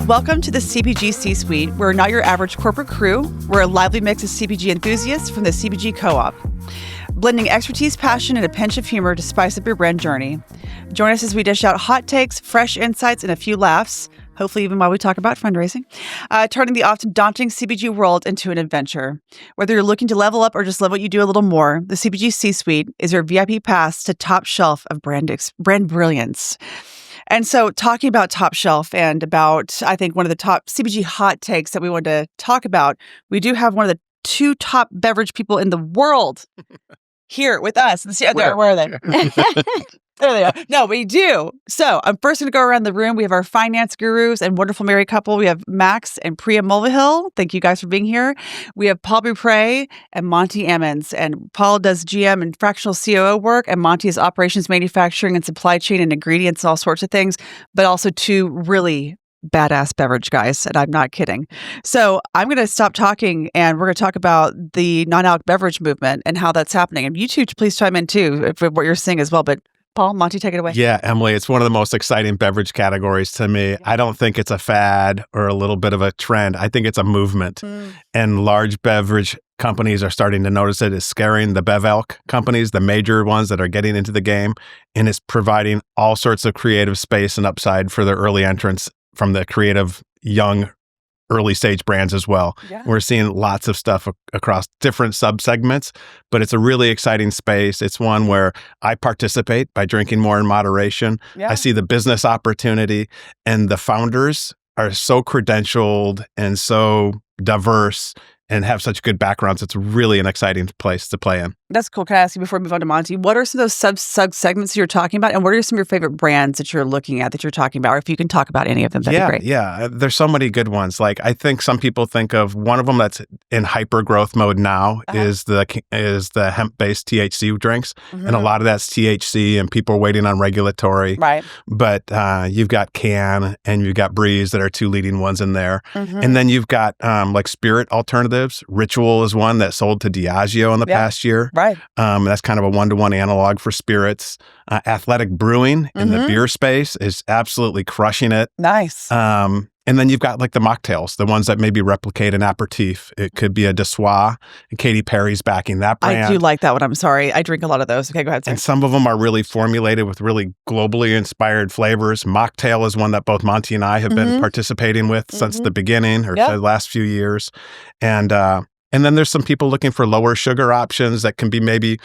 Welcome to the CPG C-Suite. We're not your average corporate crew. We're a lively mix of CPG enthusiasts from the CPG Co-Op, blending expertise, passion, and a pinch of humor to spice up your brand journey. Join us as we dish out hot takes, fresh insights, and a few laughs, hopefully even while we talk about fundraising, turning the often daunting CPG world into an adventure. Whether you're looking to level up or just love what you do a little more, the CPG C-Suite is your VIP pass to top shelf of brand brilliance. And so talking about top shelf and about, I think, one of the top CPG hot takes that we wanted to talk about, we do have one of the two top beverage people in the world here with us. Where are they? There they are. No, we do. So I'm first going to go around the room. We have our finance gurus and wonderful married couple. We have Max and Priya Mulvihill. Thank you guys for being here. We have Paul Beaupre and Monty Ammons. And Paul does GM and fractional COO work, and Monty is operations, manufacturing, and supply chain and ingredients and all sorts of things, but also two really badass beverage guys, and I'm not kidding. So I'm going to stop talking, and we're going to talk about the non-alc beverage movement and how that's happening. And you two, please chime in too for what you're seeing as well. But Paul, Monty, take it away. Yeah, Emily, it's one of the most exciting beverage categories to me. Yeah. I don't think it's a fad or a little bit of a trend. I think it's a movement. And large beverage companies are starting to notice it. It's scaring the bev-alc companies, the major ones that are getting into the game, and it's providing all sorts of creative space and upside for the early entrants from the creative young early stage brands as well. Yeah. We're seeing lots of stuff across different subsegments, but it's a really exciting space. It's one where I participate by drinking more in moderation. Yeah. I see the business opportunity, and the founders are so credentialed and so diverse and have such good backgrounds. It's really an exciting place to play in. That's cool. Can I ask you before we move on to Monty, what are some of those sub-segments you're talking about? And what are some of your favorite brands that you're looking at that you're talking about? Or if you can talk about any of them, that'd be great. Yeah. There's so many good ones. Like, I think some people think of one of them that's in hyper growth mode now is the hemp-based THC drinks. And a lot of that's THC and people are waiting on regulatory. Right. But you've got Can and you've got Breeze that are two leading ones in there. And then you've got like spirit alternatives. Ritual is one that sold to Diageo in the past year. Right. That's kind of a one-to-one analog for spirits. Athletic Brewing in the beer space is absolutely crushing it. Nice. And then you've got like the mocktails, the ones that maybe replicate an aperitif. It could be a Dessois, and Katy Perry's backing that brand. I do like that one. I'm sorry. I drink a lot of those. Okay, go ahead. Sorry. And some of them are really formulated with really globally inspired flavors. Mocktail is one that both Monty and I have been participating with since the beginning or the last few years. And then there's some people looking for lower sugar options that can be maybe,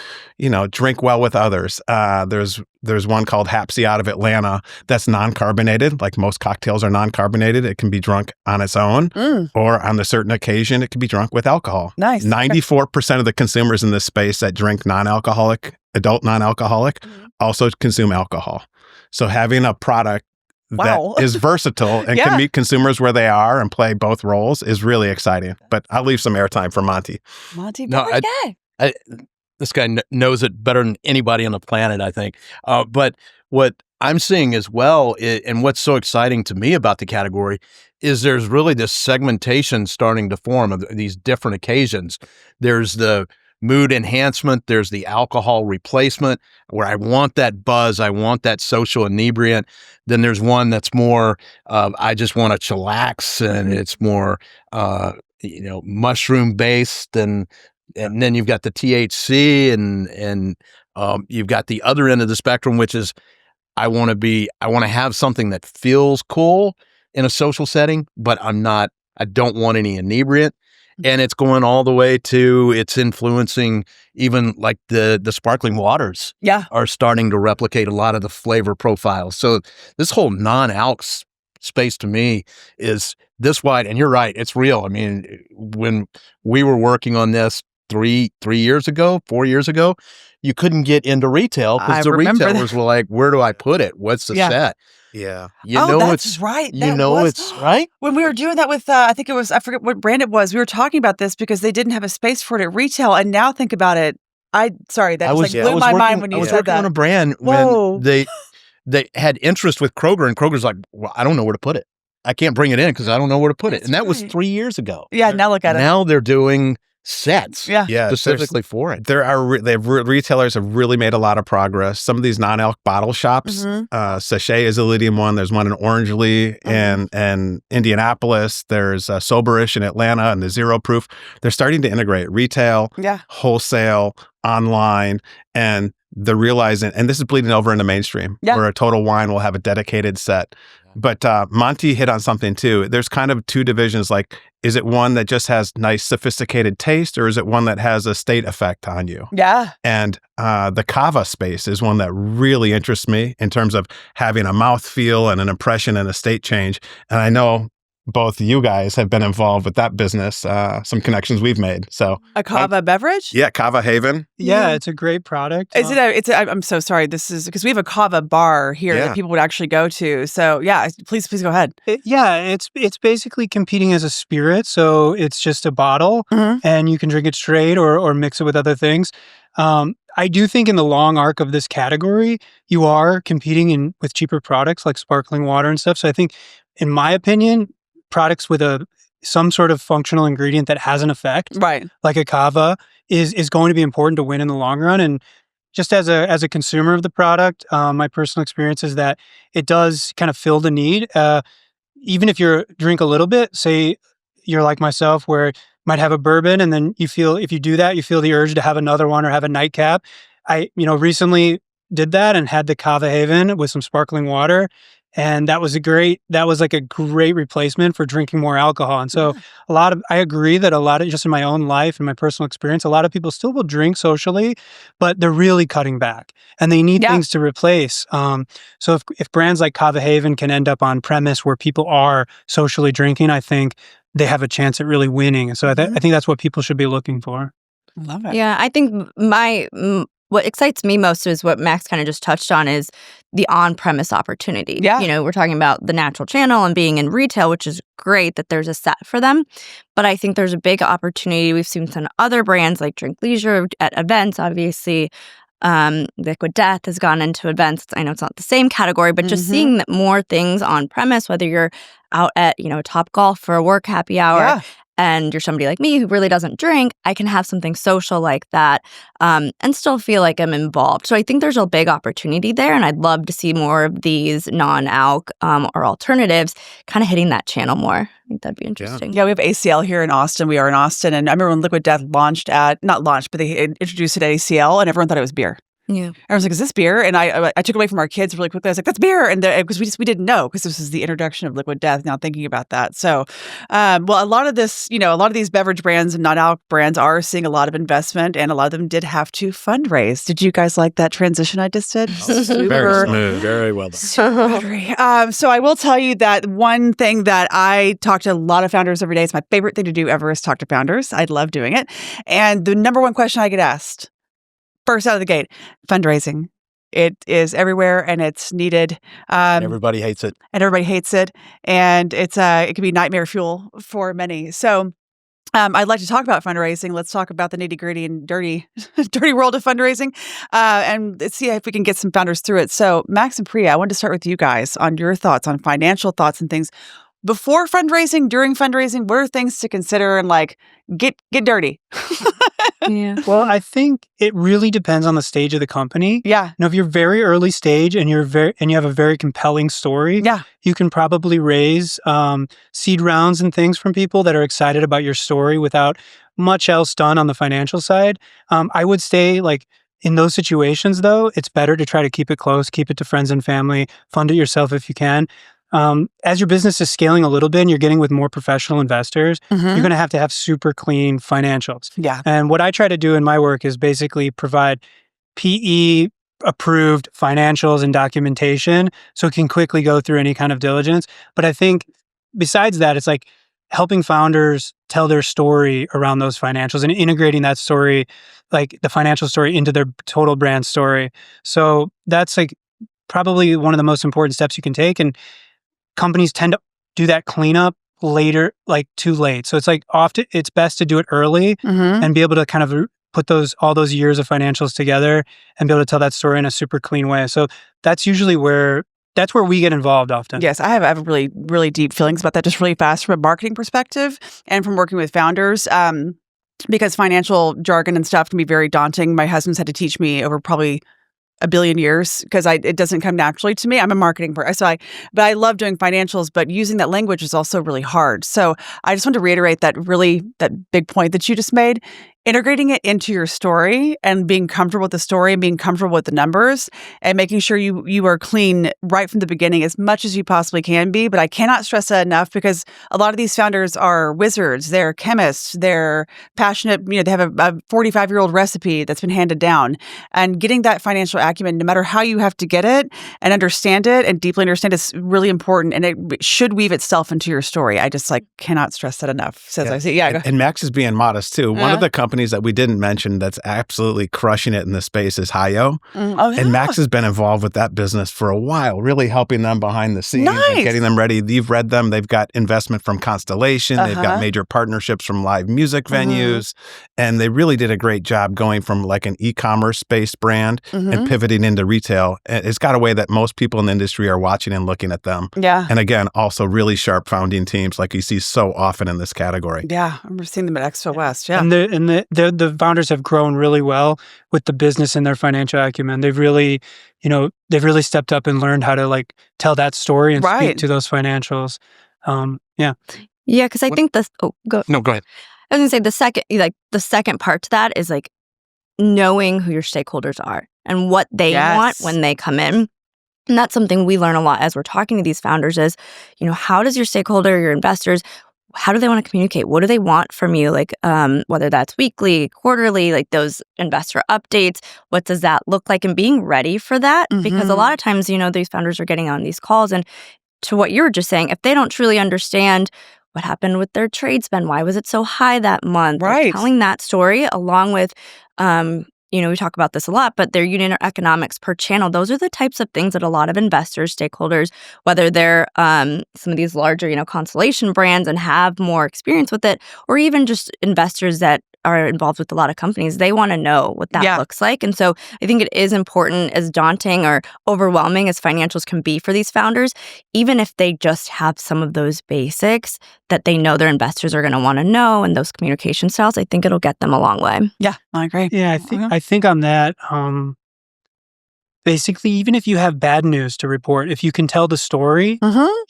drink well with others. There's one called Hapsy out of Atlanta that's non-carbonated. Like most cocktails are non-carbonated. It can be drunk on its own or on a certain occasion, it can be drunk with alcohol. Nice. 94% of the consumers in this space that drink adult non-alcoholic also consume alcohol. So having a product that is versatile and can meet consumers where they are and play both roles is really exciting. But I'll leave some airtime for Monty. Monty, this guy knows it better than anybody on the planet, I think. But what I'm seeing as well, and what's so exciting to me about the category, is there's really this segmentation starting to form of these different occasions. There's the mood enhancement, there's the alcohol replacement, where I want that buzz, I want that social inebriant. Then there's one that's more, I just want to chillax, and it's more, mushroom based, and then you've got the THC, and you've got the other end of the spectrum, which is I want to have something that feels cool in a social setting, but I don't want any inebriant. And it's going all the way to it's influencing even like the sparkling waters are starting to replicate a lot of the flavor profiles. So this whole non-alc space to me is this wide. And you're right, it's real. I mean, when we were working on this 4 years ago, you couldn't get into retail because the retailers were like, where do I put it? What's the set? Yeah. That's right. It's right. When we were doing that with, I forget what brand it was. We were talking about this because they didn't have a space for it at retail. And now think about it. Blew my mind when you said that. I was working on a brand when they had interest with Kroger, and Kroger's like, well, I don't know where to put it. I can't bring it in because I don't know where to put it. And that was 3 years ago. Yeah, now look at it. Now they're doing sets Yeah, specifically for it. There are retailers have really made a lot of progress. Some of these non-alc bottle shops, Sachet is a leading one. There's one in Orangely and Indianapolis. There's Soberish in Atlanta and the Zero Proof. They're starting to integrate retail, wholesale, online, and they're realizing, and this is bleeding over into mainstream, where a Total Wine will have a dedicated set. But Monty hit on something too. There's kind of two divisions. Like, is it one that just has nice, sophisticated taste, or is it one that has a state effect on you? Yeah. And the Cava space is one that really interests me in terms of having a mouthfeel and an impression and a state change. And I know both you guys have been involved with that business, some connections we've made. So a Cava beverage? Yeah, Cava Haven. Yeah, it's a great product. I'm so sorry. This is because we have a Cava bar here that people would actually go to. So yeah, please go ahead. It's basically competing as a spirit. So it's just a bottle and you can drink it straight or mix it with other things. I do think in the long arc of this category, you are competing with cheaper products like sparkling water and stuff. So I think, in my opinion, products with some sort of functional ingredient that has an effect, right, like a Cava, is going to be important to win in the long run. And just as a consumer of the product, my personal experience is that it does kind of fill the need. Even if you drink a little bit, say you're like myself, where you might have a bourbon, and then if you do that, you feel the urge to have another one or have a nightcap. I recently did that and had the Cava Haven with some sparkling water. And that was like a great replacement for drinking more alcohol. And so I agree that just in my own life and my personal experience, a lot of people still will drink socially, but they're really cutting back and they need things to replace. So if brands like Cava Haven can end up on premise where people are socially drinking, I think they have a chance at really winning. And so I think that's what people should be looking for. I love it. Yeah, I think what excites me most is what Max kind of just touched on is the on-premise opportunity. Yeah. We're talking about the natural channel and being in retail, which is great that there's a set for them. But I think there's a big opportunity. We've seen some other brands like Drink Leisure at events, obviously. Liquid Death has gone into events. I know it's not the same category, but just seeing that more things on premise, whether you're out at, Top Golf for a work happy hour, and you're somebody like me who really doesn't drink, I can have something social like that and still feel like I'm involved. So I think there's a big opportunity there, and I'd love to see more of these non-alc or alternatives kind of hitting that channel more. I think that'd be interesting. Yeah, we have ACL here in Austin. We are in Austin, and I remember when Liquid Death not launched, but they introduced it at ACL, and everyone thought it was beer. Yeah, I was like, "Is this beer?" And I took it away from our kids really quickly. I was like, "That's beer," and because we didn't know, because this was the introduction of Liquid Death. Now thinking about that, so a lot of this, a lot of these beverage brands and non-alc brands are seeing a lot of investment, and a lot of them did have to fundraise. Did you guys like that transition I just did? Very smooth, very well done. So I will tell you that one thing that I talk to a lot of founders every day. It's my favorite thing to do ever is talk to founders. I love doing it, and the number one question I get asked, first out of the gate, fundraising. It is everywhere and it's needed. Everybody hates it. And it's it can be nightmare fuel for many. So I'd like to talk about fundraising. Let's talk about the nitty-gritty and dirty world of fundraising, and let's see if we can get some founders through it. So Max and Priya, I wanted to start with you guys on your thoughts on financial thoughts and things. Before fundraising, during fundraising, what are things to consider and get dirty? Yeah. Well, I think it really depends on the stage of the company. Yeah. If you're very early stage and you have a very compelling story, you can probably raise seed rounds and things from people that are excited about your story without much else done on the financial side. I would say in those situations, though, it's better to try to keep it close, keep it to friends and family, fund it yourself if you can. As your business is scaling a little bit and you're getting with more professional investors, you're going to have super clean financials. Yeah. And what I try to do in my work is basically provide PE approved financials and documentation so it can quickly go through any kind of diligence. But I think besides that, it's helping founders tell their story around those financials and integrating that story, the financial story, into their total brand story. So that's probably one of the most important steps you can take. And companies tend to do that cleanup later, too late. So it's often it's best to do it early and be able to kind of put all those years of financials together and be able to tell that story in a super clean way. So that's usually where we get involved often. Yes, I have really, really deep feelings about that, just really fast from a marketing perspective and from working with founders. because financial jargon and stuff can be very daunting. My husband's had to teach me over probably a billion years because it doesn't come naturally to me. I'm a marketing person, but I love doing financials, but using that language is also really hard. So I just want to reiterate that big point that you just made. Integrating it into your story and being comfortable with the story and being comfortable with the numbers and making sure you are clean right from the beginning as much as you possibly can be. But I cannot stress that enough because a lot of these founders are wizards. They're chemists. They're passionate. They have a 45-year-old recipe that's been handed down. And getting that financial acumen, no matter how you have to get it and understand it and deeply understand, is really important. And it should weave itself into your story. I just cannot stress that enough. Says I see. Yeah. And Max is being modest too. One of the companies that we didn't mention that's absolutely crushing it in this space is Hi-Yo. And Max has been involved with that business for a while, really helping them behind the scenes and getting them ready. You've read them. They've got investment from Constellation. They've got major partnerships from live music venues. And they really did a great job going from like an e-commerce based brand and pivoting into retail. It's got a way that most people in the industry are watching and looking at them. Yeah. And again, also really sharp founding teams like you see so often in this category. Yeah. I remember seeing them at Expo West. Yeah. And the founders have grown really well with the business and their financial acumen. They've really stepped up and learned how to tell that story and speak to those financials. Yeah, because I think go ahead. I was gonna say the second part to that is knowing who your stakeholders are and what they want when they come in. And that's something we learn a lot as we're talking to these founders is, how does your stakeholder, your investors, how do they want to communicate? What do they want from you? Whether that's weekly, quarterly, those investor updates, what does that look like? And being ready for that, because a lot of times, these founders are getting on these calls, and to what you were just saying, if they don't truly understand what happened with their trade spend, why was it so high that month? Right. Telling that story along with, we talk about this a lot, but their unit economics per channel, those are the types of things that a lot of investors, stakeholders, whether they're some of these larger, Constellation brands and have more experience with it, or even just investors that are involved with a lot of companies, they want to know what that looks like. And so I think it is important, as daunting or overwhelming as financials can be for these founders, even if they just have some of those basics that they know their investors are going to want to know and those communication styles, I think it'll get them a long way. Yeah, I agree. Yeah, I think on that, basically, even if you have bad news to report, if you can tell the story,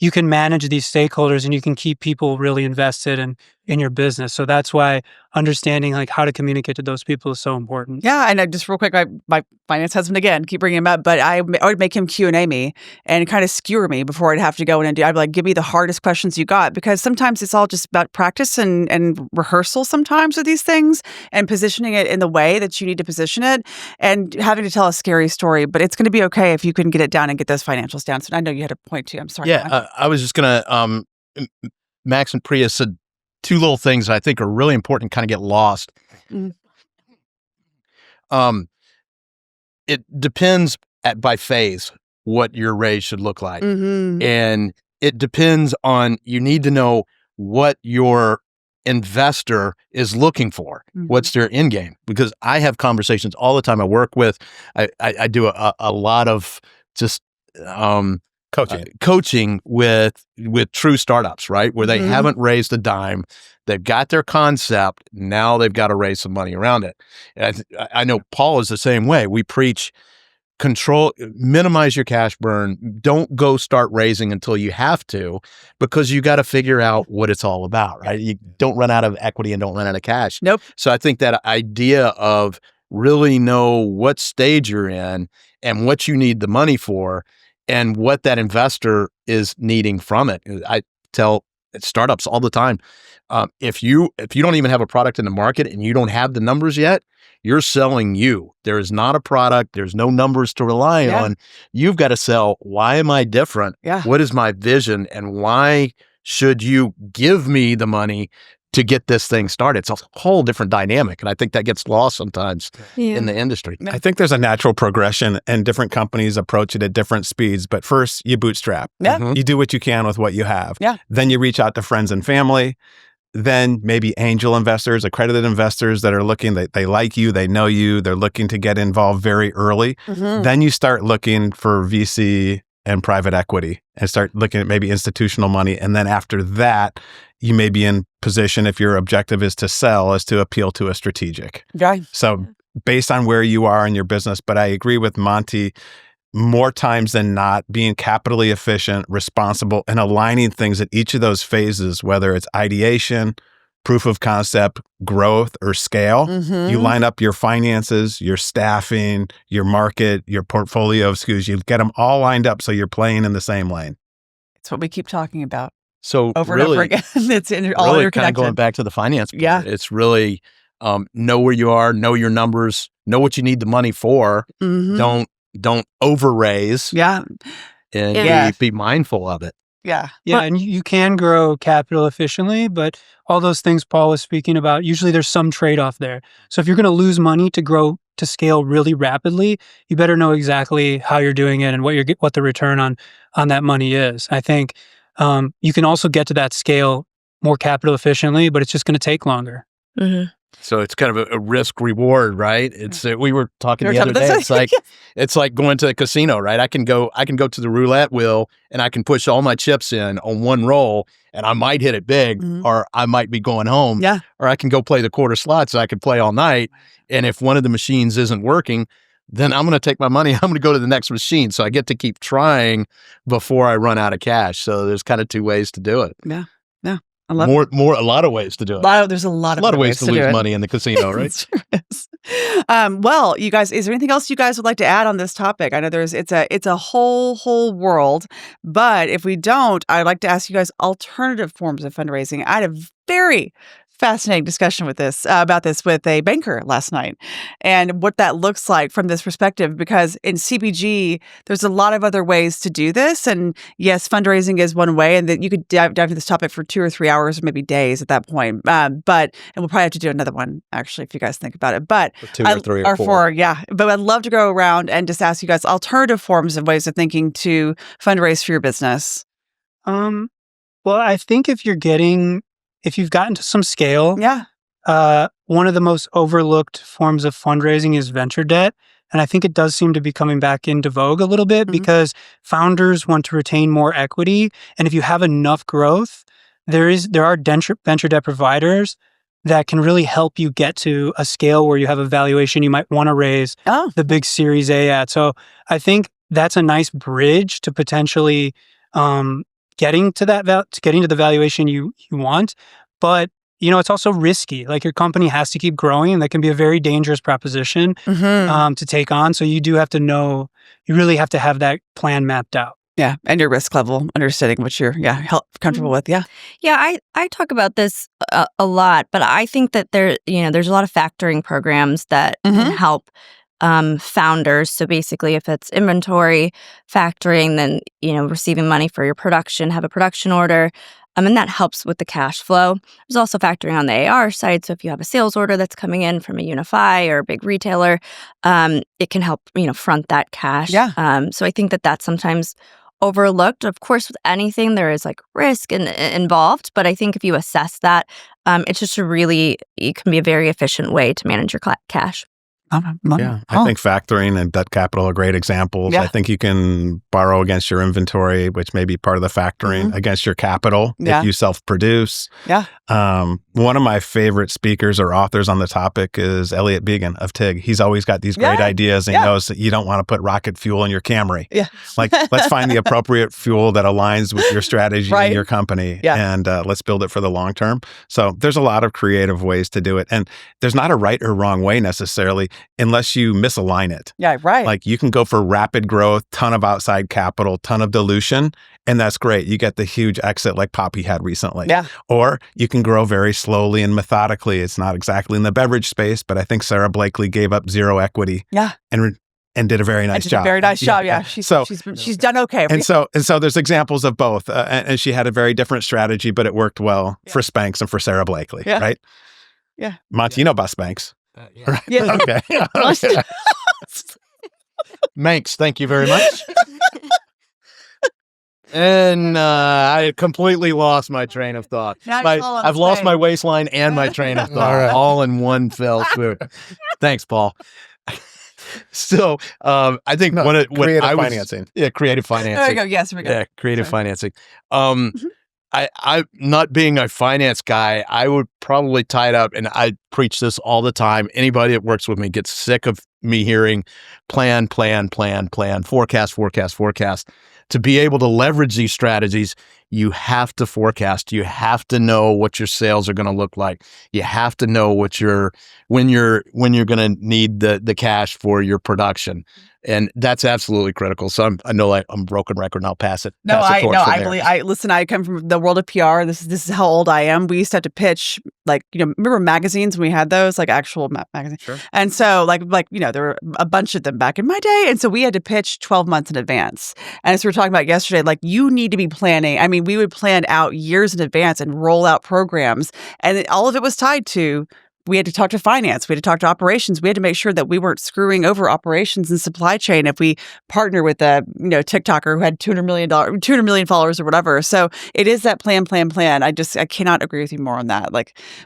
you can manage these stakeholders and you can keep people really invested in your business. So that's why understanding how to communicate to those people is so important. Yeah, and just real quick, my finance husband, again, keep bringing him up, but I would make him Q&A me and kind of skewer me before I'd have to go in and do. I'd be like, give me the hardest questions you got, because sometimes it's all just about practice and rehearsal sometimes with these things and positioning it in the way that you need to position it and having to tell a scary story. But it's going to be okay if you can get it down and get those financials down. So I know you had a point too. I'm sorry. Yeah, I was just going to, Max and Priya said two little things that I think are really important, kind of get lost. It depends by phase what your raise should look like. And it depends on, you need to know what your investor is looking for. What's their end game? Because I have conversations all the time. I work with, I do a lot of just coaching with true startups, right? Where they haven't raised a dime. They've got their concept. Now they've got to raise some money around it. And I know Paul is the same way. We preach minimize your cash burn. Don't go start raising until you have to, because you got to figure out what it's all about, right? You don't run out of equity and don't run out of cash. Nope. So I think that idea of really know what stage you're in and what you need the money for and what that investor is needing from it. I tell startups all the time, if you don't even have a product in the market and you don't have the numbers yet, you're selling you. There is not a product. There's no numbers to rely on. You've got to sell, why am I different? What is my vision? And why should you give me the money to get this thing started? It's a whole different dynamic. And I think that gets lost sometimes in the industry. I think there's a natural progression and different companies approach it at different speeds. But first, you bootstrap. You do what you can with what you have. Then you reach out to friends and family. Then maybe angel investors, accredited investors that are looking, they like you, they know you, they're looking to get involved very early. Then you start looking for VC and private equity and start looking at maybe institutional money. And then after that, you may be in position, if your objective is to sell, is to appeal to a strategic. Right. So based on where you are in your business, but I agree with Monty, more times than not, being capitally efficient, responsible, and aligning things at each of those phases, whether it's ideation, proof of concept, growth, or scale. You line up your finances, your staffing, your market, your portfolio of SKUs. You get them all lined up so you're playing in the same lane. It's what we keep talking about So over really, and over again. It's all really interconnected. kind of going back to the finance part. Yeah. It's really know where you are, know your numbers, know what you need the money for. Don't overraise. Yeah. And Yeah. be mindful of it. Yeah. Yeah, and you can grow capital efficiently, but all those things Paul was speaking about, usually there's some trade-off there. So if you're going to lose money to grow to scale really rapidly, you better know exactly how you're doing it and what the return on that money is. I think you can also get to that scale more capital efficiently, but it's just going to take longer. So it's kind of a risk reward, right? It's we were talking You the were other talking day. about It's like going to a casino, right? I can go to the roulette wheel and I can push all my chips in on one roll, and I might hit it big, or I might be going home. Yeah. Or I can go play the quarter slots. I can play all night, and if one of the machines isn't working, then I'm going to take my money. I'm going to go to the next machine. So I get to keep trying before I run out of cash. So there's kind of two ways to do it. Yeah. Yeah. I love A lot of ways to do it. There's a lot of ways to lose do it. money in the casino, right? It sure is. Well, you guys, is there anything else you guys would like to add on this topic? I know it's a whole world, but if we don't, I'd like to ask you guys alternative forms of fundraising. I had a very fascinating discussion about this with a banker last night, and what that looks like from this perspective, because in CPG there's a lot of other ways to do this, and yes, fundraising is one way, and that you could dive into this topic for 2 or 3 hours or maybe days at that point, and we'll probably have to do another one actually if you guys think about it, but Or 2 or 3 or 4. 4, yeah, but I'd love to go around and just ask you guys alternative forms and ways of thinking to fundraise for your business. Well, I think if you've gotten to some scale, one of the most overlooked forms of fundraising is venture debt. And I think it does seem to be coming back into vogue a little bit because founders want to retain more equity. And if you have enough growth, there are venture debt providers that can really help you get to a scale where you have a valuation you might want to raise the big Series A at. So I think that's a nice bridge to potentially getting to the valuation you want. But it's also risky. Like, your company has to keep growing, and that can be a very dangerous proposition to take on. So you do have to know, you really have to have that plan mapped out. Yeah, and your risk level, understanding what you're comfortable with. Yeah, I talk about this a lot, but I think that there's a lot of factoring programs that can help founders. So basically, if it's inventory factoring, then receiving money for your production, have a production order. And that helps with the cash flow. There's also factoring on the AR side. So if you have a sales order that's coming in from a Unify or a big retailer, it can help, front that cash. Yeah. So I think that that's sometimes overlooked. Of course, with anything, there is like risk involved. But I think if you assess that, it's just it can be a very efficient way to manage your cash. Yeah, I think factoring and debt capital are great examples. Yeah. I think you can borrow against your inventory, which may be part of the factoring, against your capital if you self-produce. Yeah. One of my favorite speakers or authors on the topic is Elliot Began of TIG. He's always got these great ideas, and he knows that you don't want to put rocket fuel in your Camry. Yeah. Like, let's find the appropriate fuel that aligns with your strategy and your company, and let's build it for the long term. So there's a lot of creative ways to do it, and there's not a right or wrong way necessarily, unless you misalign it. Yeah, right. Like, you can go for rapid growth, ton of outside capital, ton of dilution, and that's great. You get the huge exit like Poppy had recently. Yeah. Or you can grow very slowly and methodically. It's not exactly in the beverage space, but I think Sarah Blakely gave up zero equity. Yeah. And did a very nice job. A very nice job. Yeah. She's done okay. And so there's examples of both. And she had a very different strategy, but it worked well for Spanx and for Sarah Blakely, right? Yeah. Monty, you know about Spanx. Yeah. Yeah. Okay. Manx, thank you very much. And I completely lost my train of thought. I've lost my waistline and my train of thought all in one fell swoop. Thanks, Paul. So I think creative financing. Yeah, creative financing. There we go. Yes, we go. Yeah, creative financing. I not being a finance guy, I would probably tie it up, and I preach this all the time. Anybody that works with me gets sick of me hearing plan, forecast. To be able to leverage these strategies, you have to forecast. You have to know what your sales are going to look like. You have to know when you're going to need the cash for your production. And that's absolutely critical. So I know I'm a broken record, and I'll pass it. Listen, I come from the world of PR. This is how old I am. We used to have to pitch, remember magazines when we had those, actual magazines. Sure. And so there were a bunch of them back in my day. And so we had to pitch 12 months in advance. And as we were talking about yesterday, you need to be planning. I mean, we would plan out years in advance and roll out programs. And all of it was tied to, we had to talk to finance. We had to talk to operations. We had to make sure that we weren't screwing over operations and supply chain if we partner with a TikToker who had 200 million followers or whatever. So it is that plan. I cannot agree with you more on that.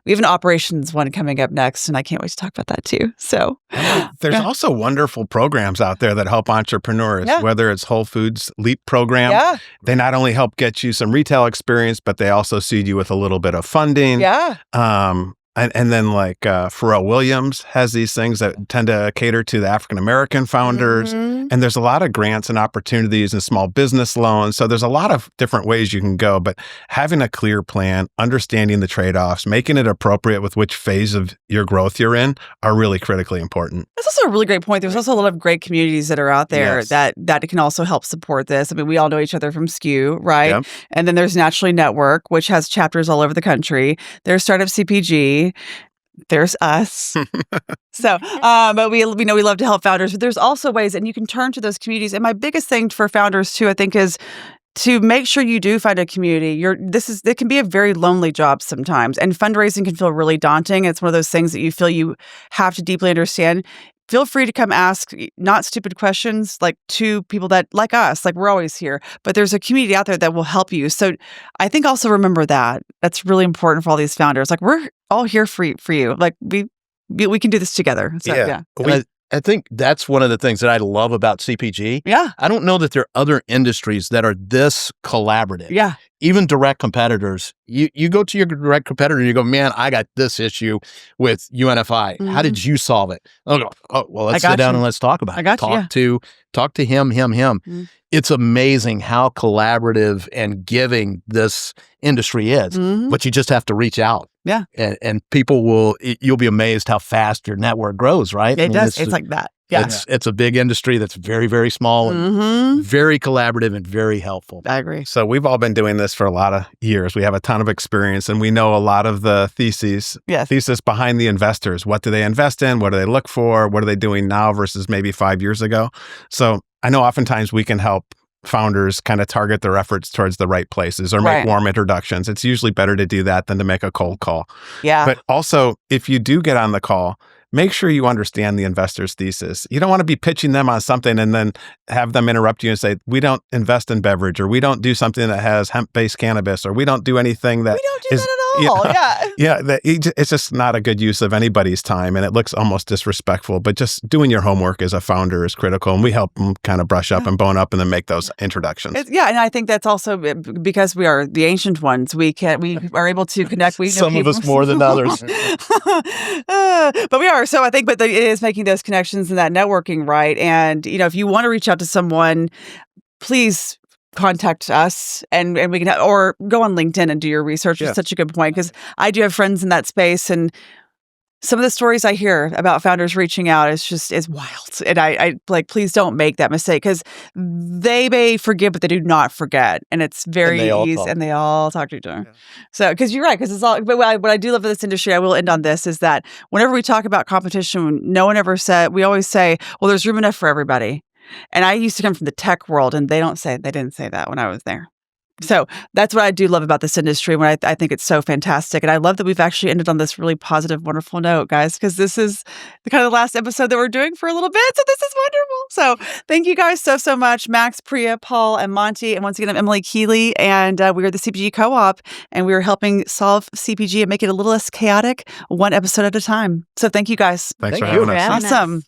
We have an operations one coming up next, and I can't wait to talk about that too. So there's also wonderful programs out there that help entrepreneurs, whether it's Whole Foods Leap program. Yeah. They not only help get you some retail experience, but they also seed you with a little bit of funding. Yeah. And then Pharrell Williams has these things that tend to cater to the African-American founders. Mm-hmm. And there's a lot of grants and opportunities and small business loans. So there's a lot of different ways you can go. But having a clear plan, understanding the trade-offs, making it appropriate with which phase of your growth you're in are really critically important. That's also a really great point. There's also a lot of great communities that are out there that can also help support this. I mean, we all know each other from SKU, right? Yep. And then there's Naturally Network, which has chapters all over the country. There's Startup CPG. There's us. But we know we love to help founders, but there's also ways, and you can turn to those communities. And my biggest thing for founders too, I think, is to make sure you do find a community. It can be a very lonely job sometimes, and fundraising can feel really daunting. It's one of those things that you feel you have to deeply understand. Feel free to come ask not stupid questions to people that like us, we're always here, but there's a community out there that will help you. So I think also remember that. That's really important for all these founders. We're all here for you. We can do this together. So, yeah. I think that's one of the things that I love about CPG. Yeah. I don't know that there are other industries that are this collaborative. Yeah. Even direct competitors. You go to your direct competitor and you go, man, I got this issue with UNFI. Mm-hmm. How did you solve it? Oh, well, let's sit down and let's talk about it. Talk to him. Mm-hmm. It's amazing how collaborative and giving this industry is, mm-hmm. but you just have to reach out. Yeah. And people you'll be amazed how fast your network grows, right? It does. It's like that. Yeah. It's a big industry that's very, very small and mm-hmm. very collaborative and very helpful. I agree. So we've all been doing this for a lot of years. We have a ton of experience, and we know a lot of the thesis behind the investors. What do they invest in? What do they look for? What are they doing now versus maybe 5 years ago? So I know oftentimes we can help founders kind of target their efforts towards the right places or make warm introductions. It's usually better to do that than to make a cold call. Yeah. But also, if you do get on the call, make sure you understand the investor's thesis. You don't want to be pitching them on something and then have them interrupt you and say, we don't invest in beverage, or we don't do something that has hemp-based cannabis, or we don't do anything that we don't do that at all. Yeah. It's just not a good use of anybody's time, and it looks almost disrespectful. But just doing your homework as a founder is critical, and we help them kind of brush up and bone up and then make those introductions. And I think that's also because we are the ancient ones. We are able to connect. Some of us more than others. But we are. So I think, but it is making those connections and that networking, right? And, if you want to reach out to someone, please contact us and we can, or go on LinkedIn and do your research. It's such a good point, because I do have friends in that space, and some of the stories I hear about founders reaching out is wild. And I please don't make that mistake, because they may forgive, but they do not forget. And it's very easy, and they all talk to each other. Yeah. So, because you're right, because it's all, but what I do love of this industry, I will end on this, is that whenever we talk about competition, we always say, well, there's room enough for everybody. And I used to come from the tech world, and they didn't say that when I was there. So that's what I do love about this industry, when I think it's so fantastic. And I love that we've actually ended on this really positive, wonderful note, guys, because this is the kind of last episode that we're doing for a little bit. So this is wonderful. So thank you guys so much, Max, Priya, Paul, and Monty. And once again, I'm Emily Keeley, and we are the CPG Co-op, and we are helping solve CPG and make it a little less chaotic, one episode at a time. So thank you guys. Thanks for having us. Awesome.